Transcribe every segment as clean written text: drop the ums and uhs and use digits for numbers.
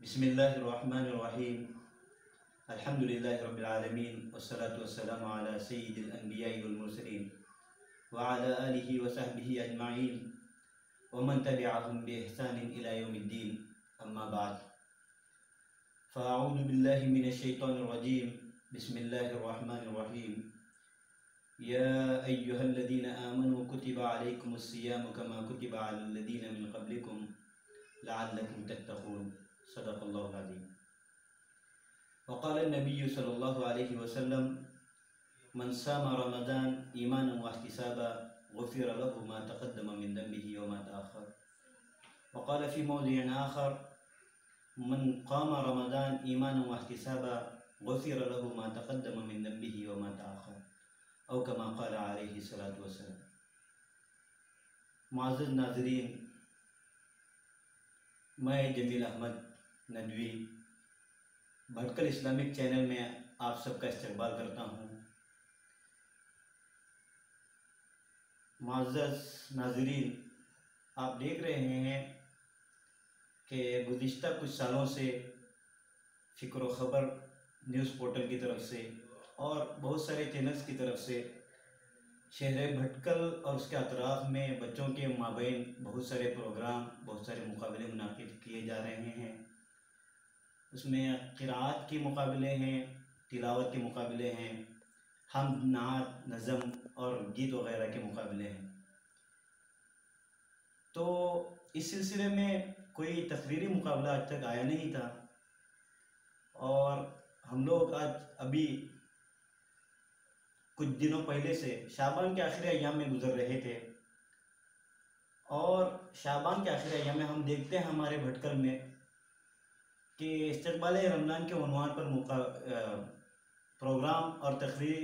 बिस्मिल्लाहिर्रहमानिर्रहीम अल्हम्दुलिल्लाहि रब्बिल आलमीन वस्सलातु वस्सलामु अला सय्यिदिल अंबिया'i वल मुरसलीन व अला आलिहि व सहबिहि अजमाइन व मन तबिअहुम बि इहसानिन इला यौमिद्दीन अम्मा बाद फ़अऊज़ु बिल्लाहि मिनश शैतानिर रजीम बिस्मिल्लाहिर्रहमानिर्रहीम या अय्युहल्लज़ीना आमनू कुतिबा अलैकुमुस सियामु कमा कुतिबा अलल लज़ीना मिन क़ब्लिकुम लअल्लकुम तत्तक़ून सदक़ल्लाहुल अज़ीम। वक़ाल नबी सल्लल्लाहु अलैहि वसल्लम मन सामा रमज़ान ईमानन व इहतिसाबन गुफ़िर लहु मा तक़द्दम मिन ज़ंबिही व मा तअख़्ख़र। वक़ाल फ़ी मौज़िअन आख़र मन क़ाम रमज़ान ईमानन व इहतिसाबन गुफ़िर लहु मा तक़द्दम मिन ज़ंबिही व मा तअख़्ख़र औ कमा क़ाल अलैहि सल्लतु वस्सलाम। मुअज़्ज़ज़ नाज़रीन, मैं जमील अहमद नदवी भटकल इस्लामिक चैनल में आप सबका इस्तकबाल करता हूँ। मुअज़्ज़ज़ नाज़रीन, आप देख रहे हैं कि गुज़िश्ता कुछ सालों से फ़िक्र व ख़बर न्यूज़ पोर्टल की तरफ से और बहुत सारे चैनल्स की तरफ से शहर भटकल और उसके अतराफ़ में बच्चों के माबैन बहुत सारे प्रोग्राम, बहुत सारे मुकाबले मुनाक़िद किए जा रहे हैं। उसमें क़िराअत के मुकाबले हैं, तिलावत के मुकाबले हैं, हम्द, नात, नज़म और गीत वग़ैरह के मुकाबले हैं। तो इस सिलसिले में कोई तक़रीरी मुकाबला आज तक आया नहीं था और हम लोग आज अभी कुछ दिनों पहले से शाबान के आखिरी अय्याम में गुज़र रहे थे और शाबान के आखिरी अय्याम में हम देखते हैं हमारे भटकल में कि इस्तक़बाल रमज़ान के उन्वान पर प्रोग्राम और तक़रीरी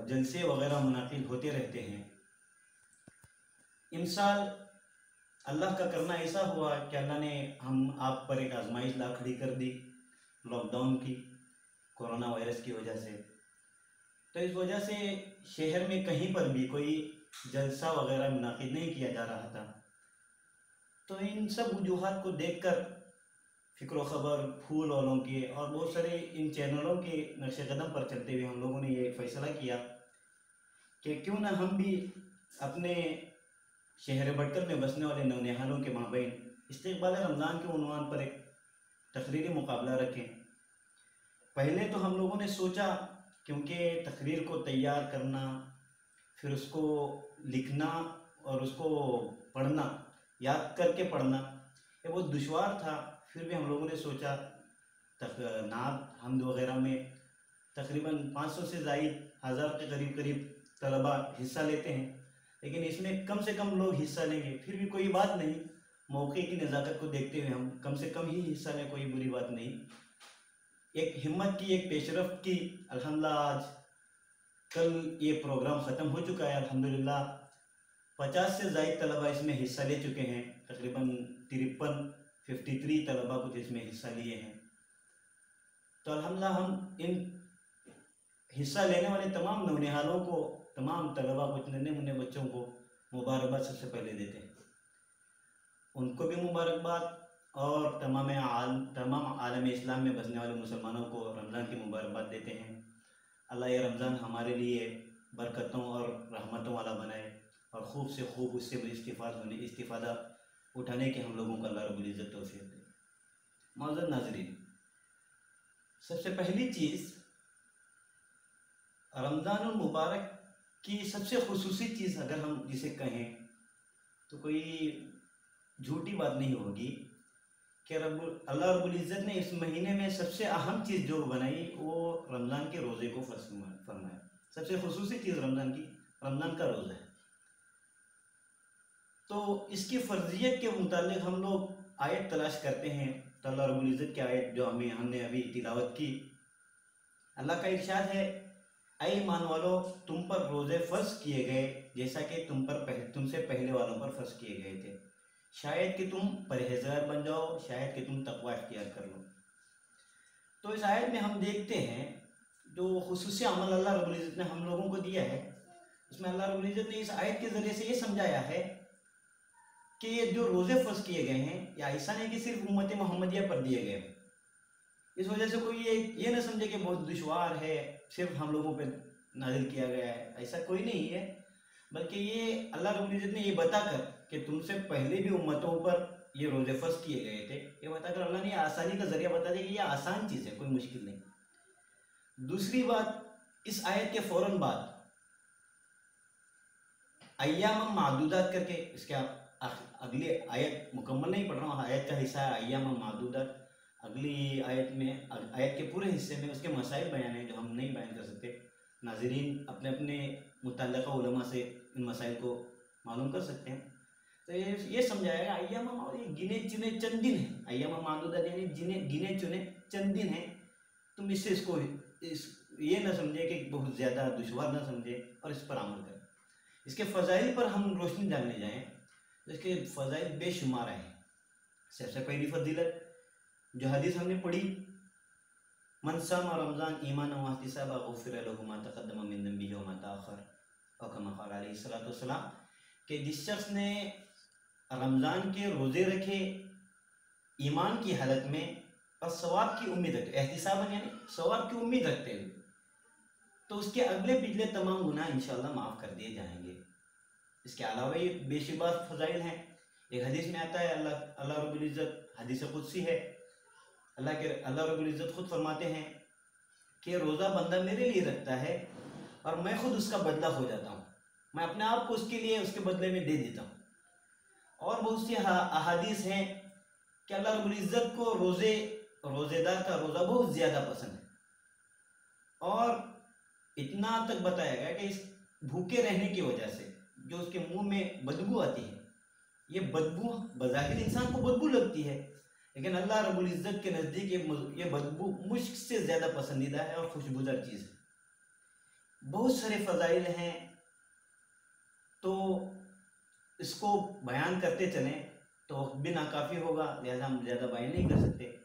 जलसे वग़ैरह मुनाक़िद होते रहते हैं। इमसाल अल्लाह का करना ऐसा हुआ कि अल्लाह ने आप पर एक आज़माइश ला खड़ी कर दी लॉकडाउन की, कोरोना वायरस की वजह से। तो इस वजह से शहर में कहीं पर भी कोई जलसा वग़ैरह मुनाक़िद नहीं किया जा रहा था। तो इन सब वजूहात को देखकर फ़िक्र ख़बर, फूल वालों के और बहुत सारे इन चैनलों के नक्शे कदम पर चलते हुए हम लोगों ने ये फ़ैसला किया कि क्यों ना हम भी अपने शहर भटकल में बसने वाले नौनिहालों के माबैन इस्तक़बाल रमज़ान के उन्वान पर एक तक़रीरी मुकाबला रखें। पहले तो हम लोगों ने सोचा, क्योंकि तक़रीर को तैयार करना, फिर उसको लिखना और उसको पढ़ना, याद करके पढ़ना, ये बहुत दुश्वार था। फिर भी हम लोगों ने सोचा नात, हम्द वग़ैरह में तकरीबन 500 से ज़ायद 1000 के करीब तलबा हिस्सा लेते हैं, लेकिन इसमें कम से कम लोग हिस्सा लेंगे। फिर भी कोई बात नहीं, मौके की नज़ाकत को देखते हुए हम कम से कम ही हिस्सा लें, कोई बुरी बात नहीं। एक हिम्मत की, एक पेशरफ्त की। अल्हम्दुलिल्लाह आज कल ये प्रोग्राम ख़त्म हो चुका है। अल्हम्दुलिल्लाह 50 से ज़ायद तलबा इसमें हिस्सा ले चुके हैं। तकरीबन 53 तलबा कुछ इसमें हिस्सा लिए हैं। तो अल्हम्दुलिल्लाह हम इन हिस्सा लेने वाले तमाम नौनिहालों को, तमाम तलबा को, नन्हे मुन्ने बच्चों को मुबारकबाद सबसे पहले देते हैं। उनको भी मुबारकबाद और तमाम आलम इस्लाम में बसने वाले मुसलमानों को रमज़ान की मुबारकबाद देते हैं। अल्लाह ये रमज़ान हमारे लिए बरकतों और रहमतों वाला बनाए और खूब से खूब उससे इस्तिफ़ादा उठाने के हम लोगों को अल्लाह रब्बुल इज़्ज़त तौफ़ीक़ दे। मुअज़्ज़ज़ नाज़रीन, सबसे पहली चीज़, रमज़ानुल मुबारक की सबसे खुसूसी चीज़ अगर हम जिसे कहें तो कोई झूठी बात नहीं होगी कि अल्लाह रब्बुल इज़्ज़त ने इस महीने में सबसे अहम चीज़ जो बनाई वो रमज़ान के रोज़े को फरमाया। सबसे खुसूसी चीज़ रमज़ान का रोज़ा है। तो इसकी फ़र्ज़ियत के मुतालिक हम लोग आयत तलाश करते हैं। तो अल्लाह रब्बुल इज़्ज़त की आयत जो हमने अभी तिलावत की, अल्लाह का इरशाद है, ऐ ईमान वालों, तुम पर रोज़े फ़र्ज़ किए गए जैसा कि तुमसे पहले वालों पर फ़र्ज़ किए गए थे, शायद कि तुम परहेज़गार बन जाओ, शायद कि तुम तक़वा इख्तियार कर लो। तो इस आयत में हम देखते हैं जो खुसूसी अमल अल्लाह रब्बुल इज़्ज़त ने हम लोगों को दिया है, उसमें अल्लाह रब्बुल इज़्ज़त ने इस आयत के ज़रिए से ये समझाया है कि ये जो रोज़े फर्ज किए गए हैं, या ऐसा नहीं कि सिर्फ उम्मत मोहम्मदिया पर दिए गए हैं। इस वजह से कोई ये ना समझे कि बहुत दुश्वार है, सिर्फ हम लोगों पे नाजिल किया गया है, ऐसा कोई नहीं है। बल्कि ये अल्लाह रब्बुल इज़्ज़त ने ये बताकर कि तुमसे पहले भी उम्मतों पर ये रोज़े फर्ज किए गए थे, ये बताकर अल्लाह ने आसानी का जरिया बता दिया कि ये आसान चीज़ है, कोई मुश्किल नहीं। दूसरी बात, इस आयत के फौरन बाद अय्याम मादूदात करके, इसके अगली आयत मुकम्मल नहीं पढ़ रहा हूँ, आयत का हिस्सा है अय्याम मादूदात। अगली आयत में, आयत के पूरे हिस्से में उसके मसाइल बयान हैं जो हम नहीं बयान कर सकते। नाज़रीन अपने अपने मुतल्लिक़ा उलमा से इन मसाइल को मालूम कर सकते हैं। तो ये समझाया अय्याम ये गिने चुने चंद दिन हैं। अय्याम मादूदात यानी गिने चुने चंद दिन हैं। तुम इससे ये ना समझे कि बहुत ज़्यादा दुश्वार ना समझे और इस पर अमल करें। इसके फ़ज़ाइल पर हम रोशनी डालने जाएँ तो इसके फ़ज़ाइल बेशुमार हैं। सबसे पहली फजीलत जो हदीस हमने पढ़ी, मन सामा रमज़ान ईमानन व इहतिसाबा गुफ़िरा लहू मा तक़द्दम मिन ज़ंबिही व मा तअख़्ख़र, और कमा क़ाल अलैहिस्सलातु वस्सलाम, कि जिस शख्स ने रमज़ान के रोज़े रखे ईमान की हालत में और सवाब की उम्मीद रखते, एहतिसाबन यानी सवाब की उम्मीद रखते हुए, तो उसके अगले पिछले तमाम गुनाह इंशाअल्लाह माफ़ कर दिए जाएंगे। इसके अलावा ये बेशुमार फ़ज़ाइल हैं। एक हदीस में आता है, अल्लाह रब्बुल इज़्ज़त, हदीस कुदसी है, अल्लाह रब्बुल इज़्ज़त खुद फरमाते हैं कि रोज़ा बंदा मेरे लिए रखता है और मैं खुद उसका बदला हो जाता हूँ, मैं अपने आप को उसके लिए उसके बदले में दे देता हूँ। और बहुत सी अहादीस हैं कि अल्लाह रब्बुल इज़्ज़त को रोज़ेदार का रोज़ा बहुत ज़्यादा पसंद है। और इतना तक बताया गया कि इस भूखे रहने की वजह से जो उसके मुंह में बदबू आती है, ये बदबू बज़ाहिर इंसान को बदबू लगती है, लेकिन अल्लाह रब्बुल इज़्ज़त के नज़दीक ये बदबू मुश्क से ज़्यादा पसंदीदा है और खुशबूदार चीज़ है। बहुत सारे फ़ज़ाइल हैं, तो इसको बयान करते चलें तो भी नाकाफ़ी होगा, लिहाजा हम ज़्यादा बयान नहीं कर सकते।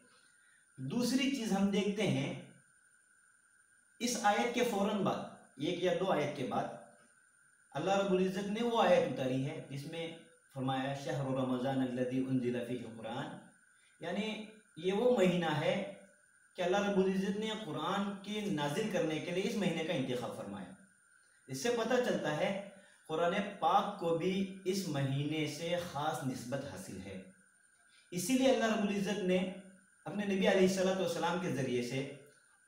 दूसरी चीज़ हम देखते हैं, इस आयत के फ़ौरन बाद, एक या दो आयत के बाद, अल्लाह रब्बुल इज़्ज़त ने वो आयत उतारी है जिसमें फरमाया शहरु रमज़ान अल्लज़ी उन्ज़िला फ़ीही क़ुरआन, यानी ये वो महीना है कि अल्लाह रब्बुल इज़्ज़त ने कुरान के नाजिल करने के लिए इस महीने का इंतखाब फरमाया। इससे पता चलता है कुरान पाक को भी इस महीने से ख़ास निस्बत हासिल है। इसीलिए अल्लाह रब्बुल इज़्ज़त ने अपने नबी अलैहिस्सलातु वस्सलाम के ज़रिए से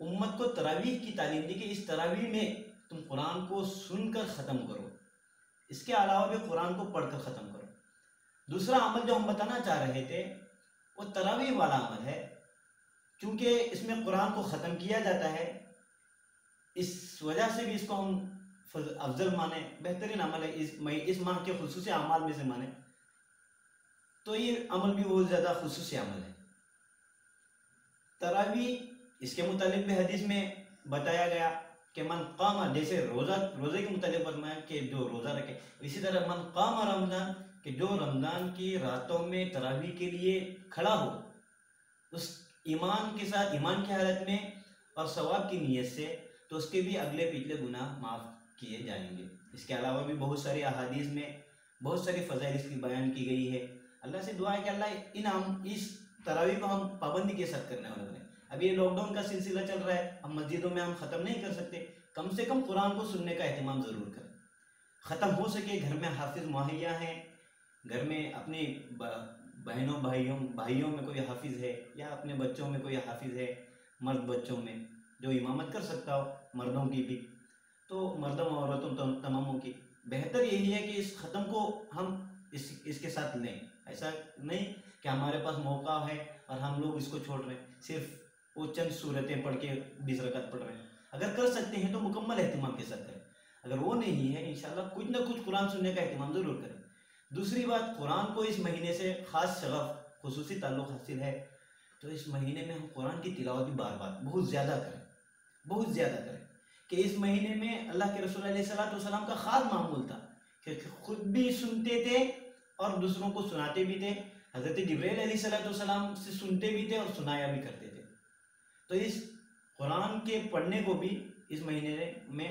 उम्मत को तरावीह की तालीम दी कि इस तरावीह में तुम कुरान को सुनकर ख़त्म करो, इसके अलावा भी कुरान को पढ़कर ख़त्म करो। दूसरा अमल जो हम बताना चाह रहे थे वो तरावीह वाला अमल है, क्योंकि इसमें कुरान को ख़त्म किया जाता है, इस वजह से भी इसको हम अफजल माने, बेहतरीन अमल है, इस माह के खुसूसी अमाल में से माने, तो ये अमल भी बहुत ज़्यादा खुसूसी अमल है। तरावीह इसके मुतालिक भी हदीस में बताया गया कि मन कामा, जैसे रोज़े के मुतालिक फरमाया कि जो रोज़ा रखे, इसी तरह मन कामा रमज़ान, कि जो रमज़ान की रातों में तरावीह के लिए खड़ा हो, उस ईमान के साथ, ईमान की हालत में और सवाब की नीयत से, तो उसके भी अगले पिछले गुनाह माफ़ किए जाएंगे। इसके अलावा भी बहुत सारी अहादीस में बहुत सारी फ़ज़ाइल इसकी बयान की गई है। अल्लाह से दुआ है कि अल्लाह इस तरावीह को हम पाबंदी के साथ करने वाले बने। अब ये लॉकडाउन का सिलसिला चल रहा है, हम मस्जिदों में हम ख़त्म नहीं कर सकते, कम से कम कुरान को सुनने का एहतमाम ज़रूर करें। ख़त्म हो सके, घर में हाफिज़ मुहैया हैं, घर में अपने बहनों भाइयों में कोई हाफिज़ है, या अपने बच्चों में कोई हाफिज़ है, मर्द बच्चों में जो इमामत कर सकता हो, मर्दों की भी, तो मर्दों औरतों तमामों की बेहतर यही है कि इस ख़त्म को हम इसके साथ लें। ऐसा नहीं कि हमारे पास मौका है और हम लोग इसको छोड़ रहे हैं, सिर्फ वो चंद सूरतें पढ़ के 20 रकात पढ़ रहे हैं। अगर कर सकते हैं तो मुकम्मल एहतिमाम के साथ करें, अगर वो नहीं है इंशाल्लाह कुछ ना कुछ कुरान सुनने का एहतिमाम ज़रूर करें। दूसरी बात, कुरान को इस महीने से ख़ास शगफ खुसूसी ताल्लुक़ हासिल है, तो इस महीने में हम कुरान की तिलावत भी बार बार बहुत ज़्यादा करें कि इस महीने में अल्लाह के रसूल अलैहिस्सलातु वस्सलाम का ख़ास मामूल था कि खुद भी सुनते थे और दूसरों को सुनाते भी थे। हज़रत जिब्रील अलैहिस्सलातु वस्सलाम से सुनते भी थे और सुनाया भी करते थे। तो इस कुरान के पढ़ने को भी इस महीने में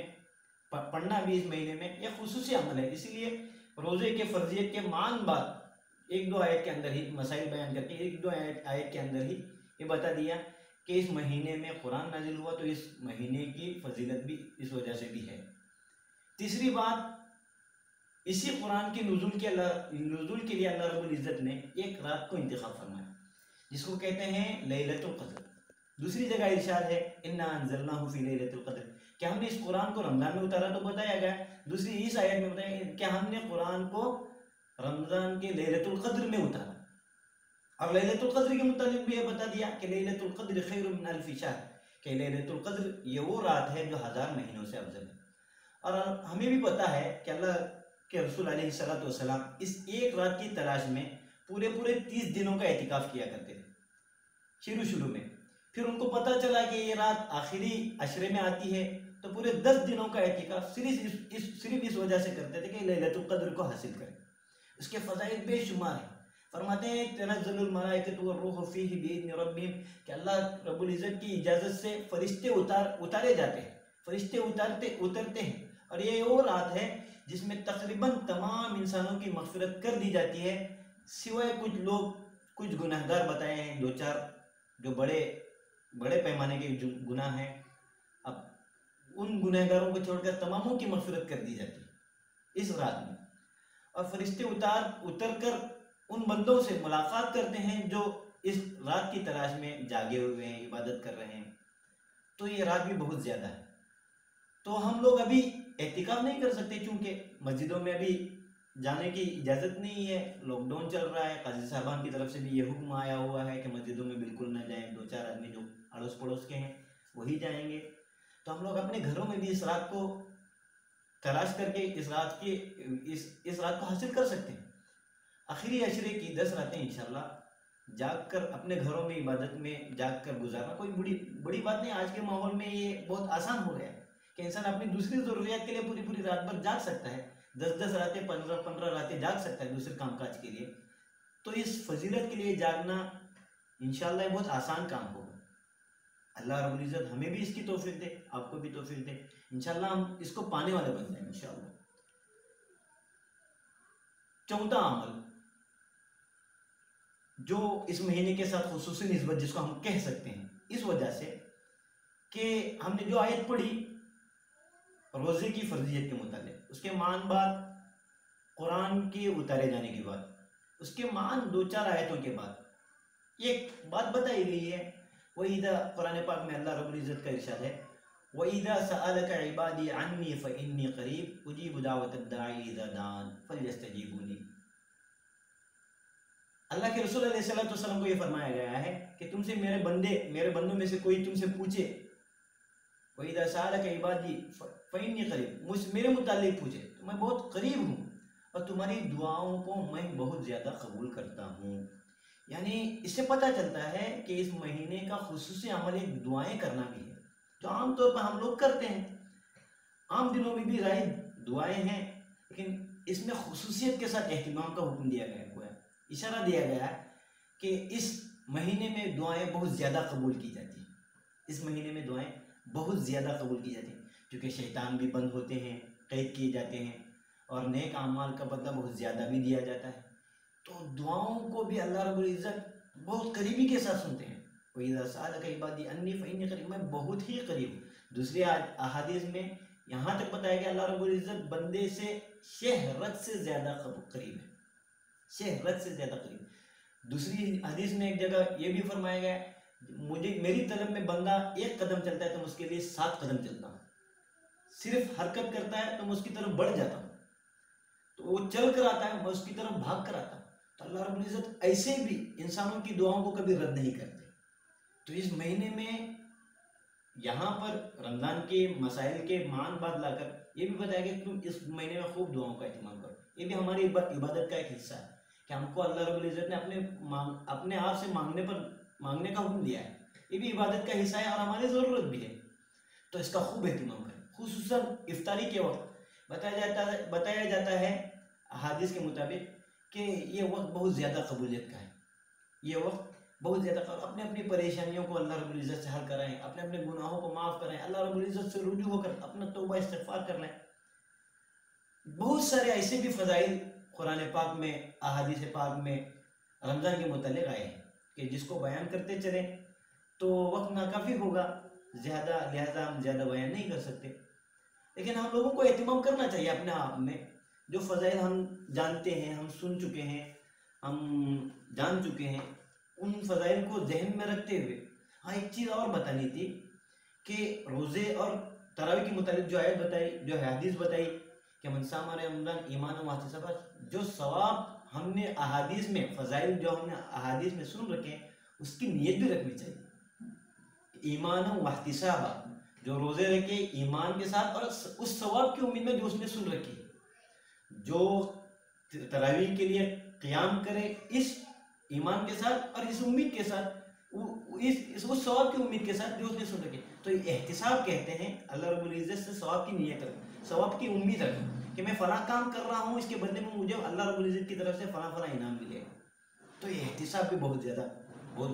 पढ़ना भी इस महीने में यह खुसूसी अमल है। इसीलिए रोज़े के फ़र्जियत के मान बाद एक दो आयत के अंदर ही मसाइल बयान करके एक दो आयत के अंदर ही ये बता दिया कि इस महीने में कुरान नाजिल हुआ, तो इस महीने की फजीलत भी इस वजह से भी है। तीसरी बात, इसी कुरान के नुज़ुल के लिए अल्लाह रब्बुल इज़्ज़त ने एक रात को इंतखाब फरमाया जिसको कहते हैं लैलतुल क़द्र। दूसरी जगह इरशाद है इन्ना अंज़लनाहु फी लैलतिल क़द्र, क्या हमने इस कुरान को रमज़ान में उतारा, तो बताया गया। दूसरी इस आयत में बताया क्या हमने कुरान को रमज़ान के लैलतुल क़द्र में उतारा। और लैलतुल क़द्र के मुतालिक भी ये बता दिया कि लैलतुल क़द्र खैरुम मिन अल्फ़ि शहर, कि लैलतुल क़द्र ये वो रात है जो 1000 महीनों से अफजल है। और हमें भी पता है कि अल्लाह के रसूल अलैहिस्सलातु वस्सलाम इस एक रात की तलाश में पूरे 30 दिनों का एतिकाफ किया करते थे शुरू में। फिर उनको पता चला कि ये रात आखिरी अशरे में आती है, तो पूरे 10 दिनों का एतिकाफ सिर्फ इस वजह से करते थे कि लैलतुल क़द्र को हासिल करें। उसके फ़ज़ाइल बेशुमार हैं। फरमाते हैं तनज़्ज़लुल मलाइकतु वर्रूहु फ़ीहि बिइज़्नि रब्बिहिम, कि अल्लाह रब्बुल इज़्ज़त की इजाज़त से फरिश्ते उतारे जाते हैं, फरिश्ते उतरते हैं। और ये वो रात है जिसमें तकरीबन तमाम इंसानों की मग़फ़िरत कर दी जाती है, सिवाय कुछ लोग, कुछ गुनहगार बताए हैं, 2-4 जो बड़े पैमाने के गुनाह हैं। अब उन गुनहगारों को छोड़कर तमामों की मग़फ़िरत कर दी जाती है इस रात में। और फरिश्ते उतर कर उन बंदों से मुलाकात करते हैं जो इस रात की तलाश में जागे हुए हैं, इबादत कर रहे हैं। तो ये रात भी बहुत ज़्यादा है। तो हम लोग अभी एहतिकाफ नहीं कर सकते क्योंकि मस्जिदों में अभी जाने की इजाज़त नहीं है, लॉकडाउन चल रहा है। काजी साहबान की तरफ से भी ये हुक्म आया हुआ है कि मस्जिदों में बिल्कुल न जाएं, 2-4 आदमी जो अड़ोस पड़ोस के हैं वही जाएंगे। तो हम लोग अपने घरों में भी इस रात को तलाश करके इस रात को हासिल कर सकते हैं। आखिरी अशरे की 10 रातें इंशाल्लाह जाग कर अपने घरों में इबादत में जाग कर गुजारना कोई बड़ी बात नहीं। आज के माहौल में ये बहुत आसान हो गया है कि इंसान अपनी दूसरी ज़रूरियात के लिए पूरी रात भर जाग सकता है, 10 रातें 15 रातें जाग सकता है दूसरे कामकाज के लिए। तो इस फजीलत के लिए जागना इंशाल्लाह बहुत आसान काम होगा। अल्लाह रब्बुल इज़्ज़त हमें भी इसकी तौफीक दे, आपको भी तौफीक दे। इंशाल्लाह हम इसको पाने वाले बन जाएंगे इंशाल्लाह। चौथा अमल जो इस महीने के साथ खुसूसी निस्बत जिसको हम कह सकते हैं इस वजह से कि हमने जो आयत पढ़ी रोज़े की फर्जियत के मुताबिक, उसके मान बाद कुरान के उतारे जाने के बाद, उसके मान 2-4 आयतों के बाद एक बात बताई गई है। वहीदा कुरान पाक में अल्लाह रब्बुल इज़्ज़त का इरशाद है वईदा सअलका इबादी अन्नी फ़इन्नी क़रीब उजीबु दावतद दाई इज़ा दान फल्यस्तजीबूनी। अल्लाह के रसूल अलैहिस्सलातु वस्सलाम को ये फरमाया गया है कि तुमसे मेरे बंदों में से कोई तुमसे पूछे, वईदा सअलका इबादी फ़इन्नी क़रीब, मेरे मुताल्लिक़ पूछे तो मैं बहुत करीब हूँ और तुम्हारी दुआओं को मैं बहुत ज़्यादा कबूल करता हूँ। यानी इससे पता चलता है कि इस महीने का खुसूसी अमल एक दुआएं करना भी है, जो आमतौर पर हम लोग करते हैं। आम दिनों में भी राय दुआएं हैं, लेकिन इसमें खुसूसियत के साथ एहतिमाम का हुक्म दिया गया है, इशारा दिया गया है कि इस महीने में दुआएं बहुत ज़्यादा कबूल की जाती हैं। इस महीने में दुआएं बहुत ज़्यादा कबूल की जाती हैं क्योंकि शैतान भी बंद होते हैं, कैद किए जाते हैं और नेक अमाल का बदला बहुत ज़्यादा भी दिया जाता है। तो दुआओं को भी अल्लाह रब्बुल इज़्ज़त बहुत करीबी के साथ सुनते हैं। वईज़ा सअलका इबादी अन्नी फ़इन्नी क़रीब, मैं बहुत ही करीब हूँ। दूसरी अहादीस में यहाँ तक बताया गया अल्लाह रब्बुल इज़्ज़त बंदे से शहरत से ज़्यादा करीब है, शहरत से ज़्यादा करीब। दूसरी हदीस में एक जगह ये भी फरमाया गया मेरी तलब में बंदा एक कदम चलता है तो मैं उसके लिए 7 कदम चलता हूँ, सिर्फ हरकत करता है तो मैं उसकी तरफ बढ़ जाता हूँ, तो वो चल कर आता है मैं उसकी तरफ भाग कर आता हूँ। तो अल्लाह रब्बुल इज़्ज़त ऐसे भी इंसानों की दुआओं को कभी रद्द नहीं करते। तो इस महीने में यहाँ पर रमज़ान के मसाइल के मान बात लाकर ये भी बताया गया कि तुम इस महीने में खूब दुआओं का इस्तेमाल करो। ये भी हमारी इबादत का एक हिस्सा है कि हमको अल्लाह रब्बुल इज़्ज़त ने अपने आप से मांगने का हुक्म दिया है। ये भी इबादत का हिस्सा है और हमारी ज़रूरत भी है, तो इसका खूब एहतिमाम करें। खुसूसन इफ्तारी के वक्त बताया जाता है अहादीस के मुताबिक कि ये वक्त बहुत ज़्यादा कबूलियत का है। ये वक्त बहुत ज़्यादा अपने अपनी परेशानियों को अल्लाह रब्बुल इज़्ज़त से हल कराएं, अपने अपने गुनाहों को माफ़ करें, अल्लाह रब्बुल इज़्ज़त से रुजू होकर अपना तौबा इस्तिग़फ़ार कर लें। बहुत सारे ऐसे भी फ़ज़ाइल कुरान पाक में, अहादीस पाक में रमज़ान के मुतालिक आए हैं कि जिसको बयान करते चले तो वक्त नाकाफ़ी होगा ज़्यादा, लिहाजा हम ज़्यादा बयान नहीं कर सकते। लेकिन हम लोगों को एहतिमाम करना चाहिए अपने आप में। जो फ़ज़ाइल हम जानते हैं, हम सुन चुके हैं, हम जान चुके हैं, उन फ़ज़ाइल को जहन में रखते हुए। हाँ, एक चीज़ और बतानी थी कि रोज़े और तरावी के मुतालिक जो आयत बताई, जो हदीस बताई कि मन सामा रमज़ान ईमान व इहतिसाबा, जो सवाब हमने अहादीस में, फ़ज़ाइल जो हमने अहादीस में सुन रखे हैं, उसकी नीयत भी रखनी चाहिए। ईमान व इहतिसाबा, जो रोज़े रखे ईमान के साथ और उस सवाब की उम्मीद में जो उसने सुन रखी है। जो तरावी के लिए क़ियाम करे इस ईमान के साथ और इस उम्मीद के साथ, उस सवाब की उम्मीद के साथ जो उसने सुन रखी। तो एहतिसाब कहते हैं अल्लाह रब्बुल इज़्ज़त से सवाब की नीयत रखें, सवाब की उम्मीद रखें कि मैं फ़लाँ काम कर रहा हूँ, इसके बदले में मुझे अल्लाह रब्बुल इज़्ज़त की तरफ से फ़लाँ फ़लाँ इनाम मिलेगा। तो ये एहतिसाब भी बहुत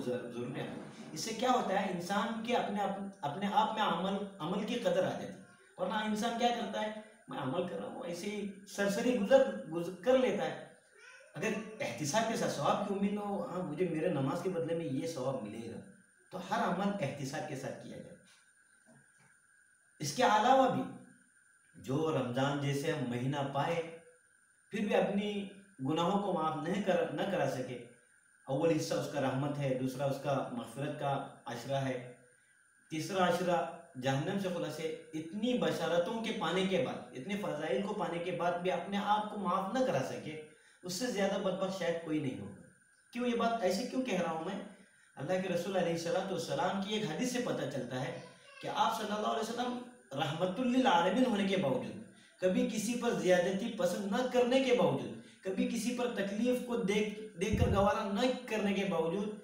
ज़रूरी है। इससे क्या होता है, इंसान के अपने आप में अमल की कदर आ जाती है। वरना इंसान क्या करता है, मैं अमल कर रहा हूँ, ऐसे ही सरसरी गुजर कर लेता है। अगर एहतिसाब के साथ सवाब की उम्मीद हो, हाँ मुझे मेरे नमाज के बदले में ये सवाब मिलेगा, तो हर अमल एहतिसाब के साथ किया जाए। इसके अलावा भी जो रमज़ान जैसे महीना पाए फिर भी अपनी गुनाहों को माफ़ न करा सके, अव्वल हिस्सा उसका रहमत है, दूसरा उसका मग़फ़िरत का अशरा है, तीसरा अशरा जहन्नम से खुला से। इतनी बशारतों के पाने के बाद, इतने फ़ज़ाइल को पाने के बाद भी अपने आप को माफ़ न करा सके, उससे ज़्यादा बदबख्त शायद कोई नहीं होगा। क्यों ये बात ऐसे क्यों कह रहा हूँ मैं? अल्लाह के रसूल अलैहिस्सलाम की एक हदीस से पता चलता है कि आप सल्लल्लाहु अलैहि वसल्लम रहमतुल लिल आलमीन होने के बावजूद, कभी किसी पर ज़्यादती पसंद न करने के बावजूद, कभी किसी पर तकलीफ को देख कर गवारा न करने के बावजूद,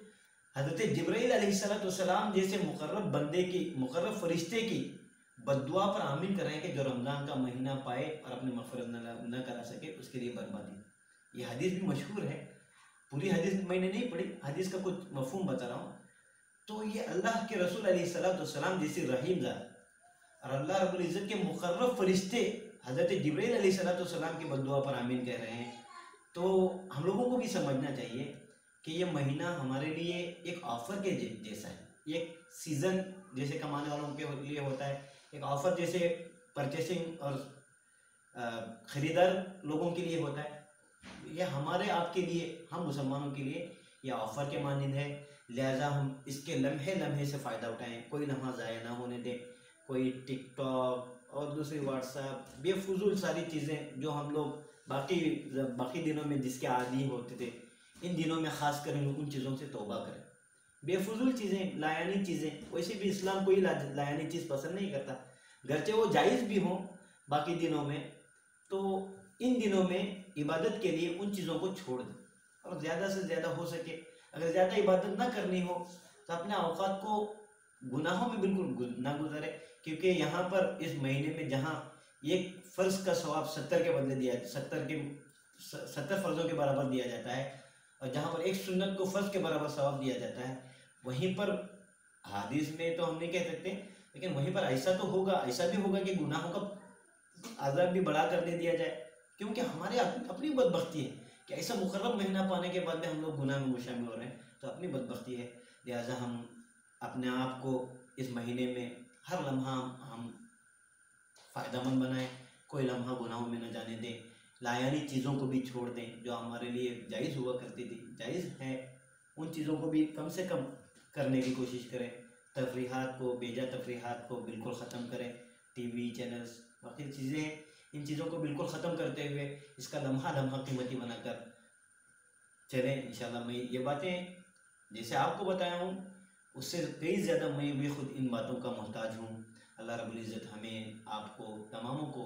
हज़रत जिब्राइल अलैहिस्सलाम जैसे मुकर्रब बंदे की, मुकर्रब फरिश्ते की बद्दुआ पर आमीन कर रहे हैं कि जो रमज़ान का महीना पाए और अपनी मग़फ़िरत न करा सके, उसके लिए बर्बादी। ये हदीस भी मशहूर है। पूरी हदीस मैंने नहीं पढ़ी, हदीस का कुछ मफ़हूम बता रहा हूँ। तो ये अल्लाह के रसूल अलैहिस्सलाम जैसी रहीम ज़ात और अल्लाह रब्बुल इज़्ज़त के मुकर्रब फरिश्ते हज़रत जिब्राइल अलैहिस्सलाम की बद्दुआ पर आमीन कह रहे हैं। तो हम लोगों को भी समझना चाहिए कि ये महीना हमारे लिए एक ऑफ़र के जैसा है। एक सीज़न जैसे कमाने वालों के लिए होता है, एक ऑफ़र जैसे परचेसिंग और ख़रीदार लोगों के लिए होता है। ये हमारे आपके लिए, हम मुसलमानों के लिए ये ऑफ़र के मानिंद है। लिहाजा हम इसके लम्हे लम्हे से फ़ायदा उठाएँ, कोई लम्हा ज़ाया ना होने दें। कोई टिकटॉक और दूसरी व्हाट्सएप, बेफजूल सारी चीज़ें जो हम लोग बाकी दिनों में जिसके आदी होते थे, इन दिनों में ख़ास कर उन चीज़ों से तौबा करें। बेफजूल चीज़ें, लायानी चीज़ें, वैसे भी इस्लाम कोई लायानी चीज़ पसंद नहीं करता, गरचे वो जायज़ भी हों बाकी दिनों में। तो इन दिनों में इबादत के लिए उन चीज़ों को छोड़ दें और ज़्यादा से ज़्यादा हो सके, अगर ज़्यादा इबादत ना करनी हो तो अपने औकात को गुनाहों में बिल्कुल ना गुजारे। क्योंकि यहाँ पर इस महीने में जहाँ एक फ़र्ज़ का सवाब 70 के बदले दिया, 70 फ़र्ज़ों के बराबर दिया जाता है, और जहाँ पर एक सुन्नत को फ़र्ज़ के बराबर सवाब दिया जाता है, वहीं पर हदीस में तो हम नहीं कह सकते, लेकिन वहीं पर ऐसा भी होगा कि गुनाहों का आज़ाब भी बढ़ा कर दे दिया जाए। क्योंकि हमारे अपनी बदबख्ती है कि ऐसा मुकर्रम महीना पाने के बाद में हम लोग गुनाह में शामिल हो रहे हैं, तो अपनी बदबख्ती है। लिहाजा हम अपने आप को इस महीने में हर लम्हा हम फ़ायदेमंद बनाएं, कोई लम्हा गुनाहों में न जाने दें, लायानी चीज़ों को भी छोड़ दें जो हमारे लिए जायज़ हुआ करती थी, जायज़ है, उन चीज़ों को भी कम से कम करने की कोशिश करें। तफरीहात को, बेजा तफरीहात को बिल्कुल ख़त्म करें। टीवी चैनल्स, बाकी चीज़ें, इन चीज़ों को बिल्कुल ख़त्म करते हुए इसका लम्हा लम्हा कीमती बनाकर चलें। इंशाल्लाह मैं ये बातें जैसे आपको बताया हूँ, उससे कई ज़्यादा मैं भी खुद इन बातों का मोहताज हूँ। अल्लाह रब्बुल इज़्ज़त हमें, आपको, तमामों को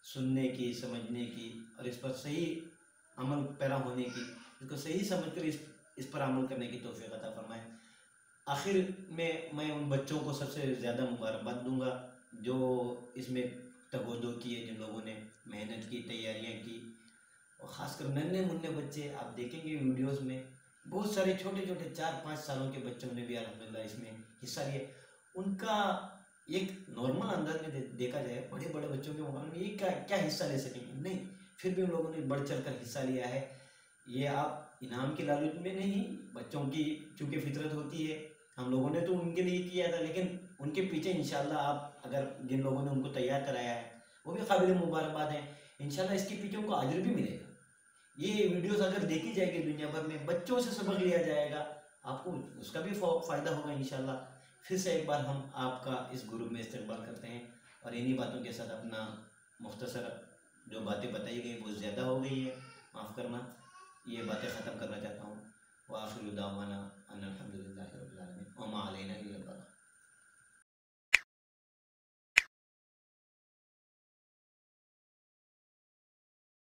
सुनने की, समझने की और इस पर सही अमल पैरा होने की, इसको सही समझकर इस पर अमल करने की तौफ़ीक़ अता फ़रमाए। आखिर में मैं उन बच्चों को सबसे ज़्यादा मुबारकबाद दूँगा जो इसमें तगोदो किए, जिन लोगों ने मेहनत की, तैयारियाँ की, और ख़ासकर नन्हे मुन्ने बच्चे आप देखेंगे वीडियोज़ में, बहुत सारे छोटे छोटे 4-5 सालों के बच्चों ने भी अल्हम्दुलिल्लाह इसमें हिस्सा लिया। उनका एक नॉर्मल अंदाज में देखा जाए, बड़े बड़े बच्चों के मुकाबले में ये क्या क्या हिस्सा ले सकेंगे? नहीं, फिर भी उन लोगों ने बढ़ चढ़ कर हिस्सा लिया है। ये आप इनाम के लालच में नहीं, बच्चों की चूँकि फितरत होती है, हम लोगों ने तो उनके लिए किया था, लेकिन उनके पीछे इंशाल्लाह आप अगर जिन लोगों ने उनको तैयार कराया है वो भी काबिल मुबारकबाद हैं। इंशाल्लाह इसके पीछे उनको अजर भी मिलेगा। ये वीडियोस अगर देखी जाएगी दुनिया भर में, बच्चों से सबक लिया जाएगा, आपको उसका भी फ़ायदा होगा इंशाल्लाह। फिर से एक बार हम आपका इस ग्रुप में इस्तेमाल करते हैं और इन्हीं बातों के साथ अपना मुख्तसर जो बातें बताई गई बहुत ज़्यादा हो गई है, माफ़ करना, ये बातें ख़त्म करना चाहता हूँ। व आखिर दावाना